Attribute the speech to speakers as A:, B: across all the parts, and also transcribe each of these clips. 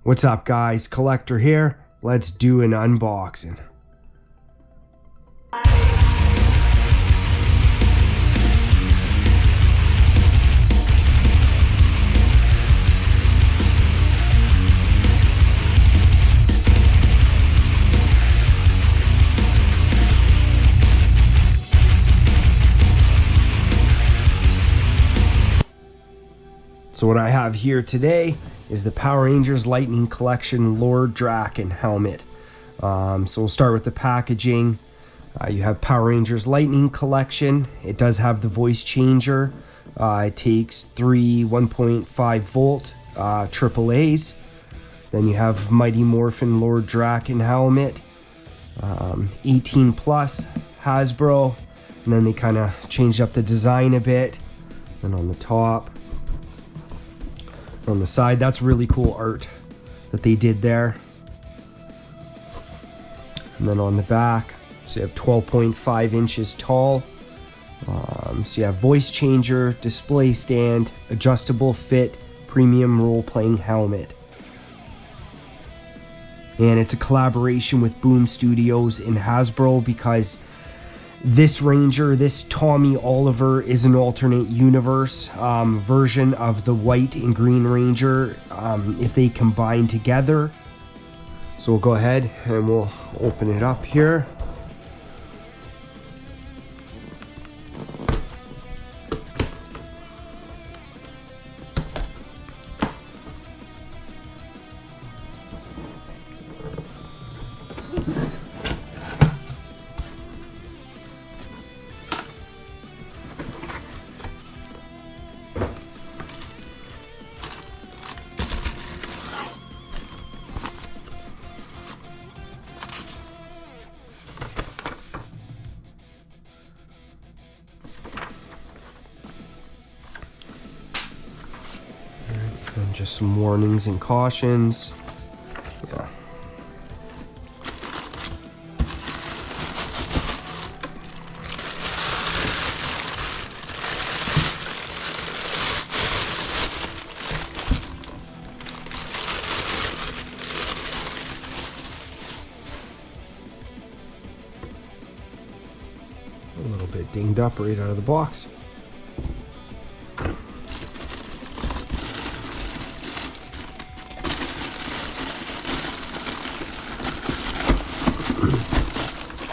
A: What's up guys, Collector here. Let's do an unboxing. So what I have here today is the Power Rangers Lightning Collection Lord Drakkon Helmet. So we'll start with the packaging. You have Power Rangers Lightning Collection. It does have the voice changer. It takes three 1.5 volt AAAs. Then you have Mighty Morphin Lord Drakkon Helmet. 18 plus Hasbro. And then they kind of changed up the design a bit. Then on the top, on the side, that's really cool art that they did there. And then on the back, so you have 12.5 inches tall. So you have voice changer, display stand, adjustable fit, premium role-playing helmet. And it's a collaboration with Boom Studios and Hasbro, because this Ranger, this Tommy Oliver, is an alternate universe version of the white and green Ranger if they combine together. So we'll go ahead and we'll open it up here. And just some warnings and cautions. Yeah. A little bit dinged up right out of the box.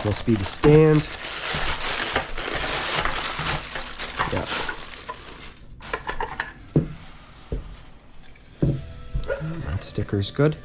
A: Must be the stand. Yeah. That sticker's good.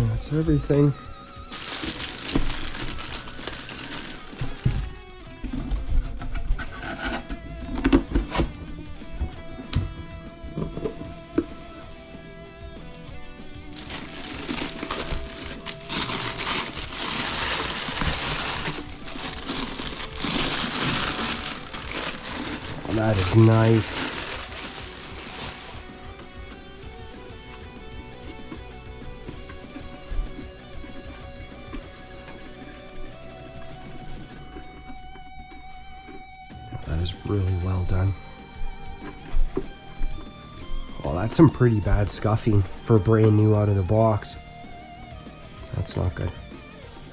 A: That's everything. Oh, that is nice. That is really well done. Oh, that's some pretty bad scuffing for brand new out of the box. That's not good.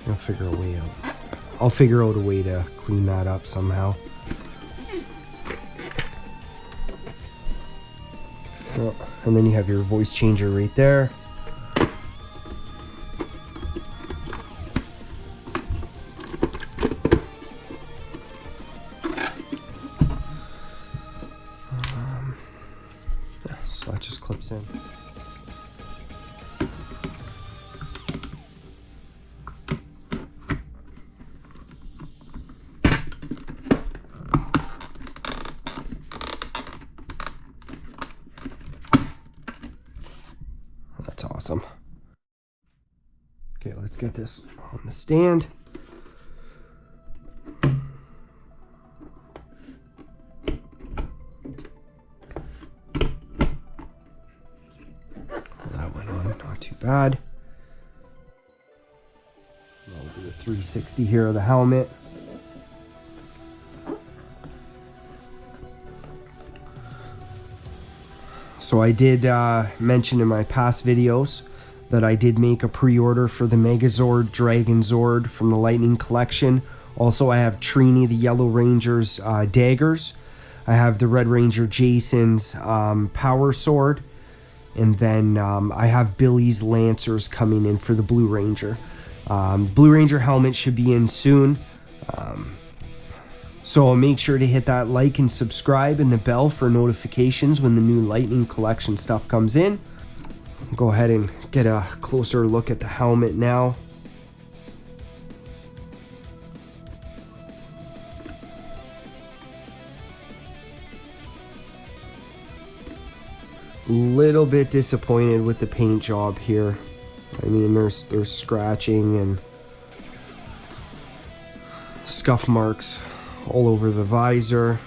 A: I'll figure a way out. I'll figure out a way to clean that up somehow. Oh, and then you have your voice changer right there. So that just clips in. awesome. Okay, let's get this on the stand. That went on not too bad. I'll do a 360 here of the helmet. So I did mention in my past videos that I did make a pre-order for the Megazord Dragon Zord from the Lightning Collection. Also, I have Trini the Yellow Ranger's daggers. I have the Red Ranger Jason's power sword. And then I have Billy's Lancers coming in for the Blue Ranger. Blue Ranger helmet should be in soon. So make sure to hit that like and subscribe and the bell for notifications when the new Lightning Collection stuff comes in. Go ahead and get a closer look at the helmet now. Little bit disappointed with the paint job here. I mean, there's scratching and scuff marks all over the visor.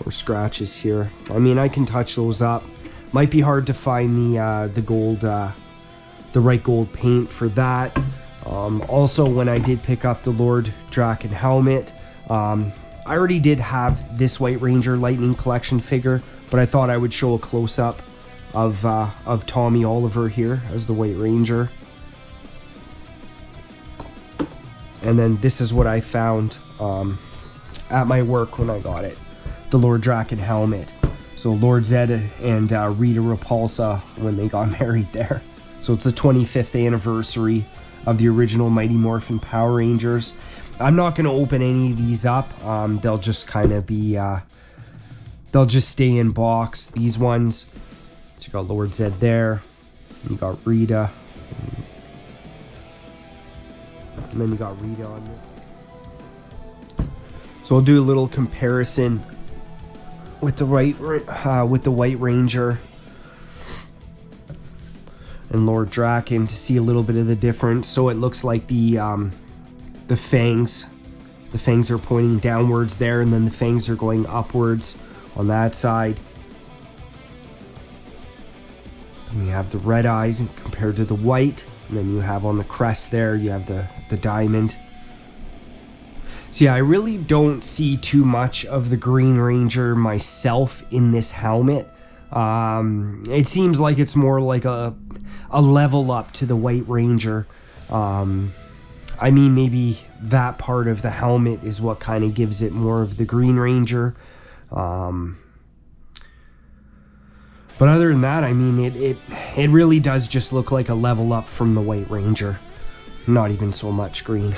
A: More scratches here. I mean, I can touch those up. Might be hard to find the gold, the right gold paint for that. Also, when I did pick up the Lord Drakkon Helmet, I already did have this White Ranger Lightning Collection figure, but I thought I would show a close-up of Tommy Oliver here as the White Ranger. And then this is what I found at my work when I got it, the Lord Drakkon Helmet. So Lord Zed and Rita Repulsa when they got married there. So it's the 25th anniversary of the original Mighty Morphin Power Rangers. I'm not going to open any of these up. They'll just kind of be, they'll just stay in box. These ones. So you got Lord Zed there. You got Rita. And then you got Rita on this. So I'll do a little comparison with the White Ranger and Lord Drakkon to see a little bit of the difference. So it looks like the fangs are pointing downwards there, and then the fangs are going upwards on that side. Then we have the red eyes compared to the white, and then you have on the crest there, you have the diamond. So yeah, I really don't see too much of the Green Ranger myself in this helmet. It seems like it's more like a level up to the White Ranger. I mean, maybe that part of the helmet is what kind of gives it more of the Green Ranger. But other than that, I mean, it really does just look like a level up from the White Ranger. Not even so much green.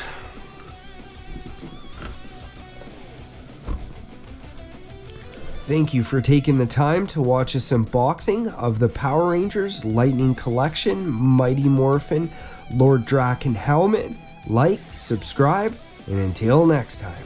A: Thank you for taking the time to watch this unboxing of the Power Rangers Lightning Collection Mighty Morphin Lord Drakkon Helmet. Like, subscribe, and until next time.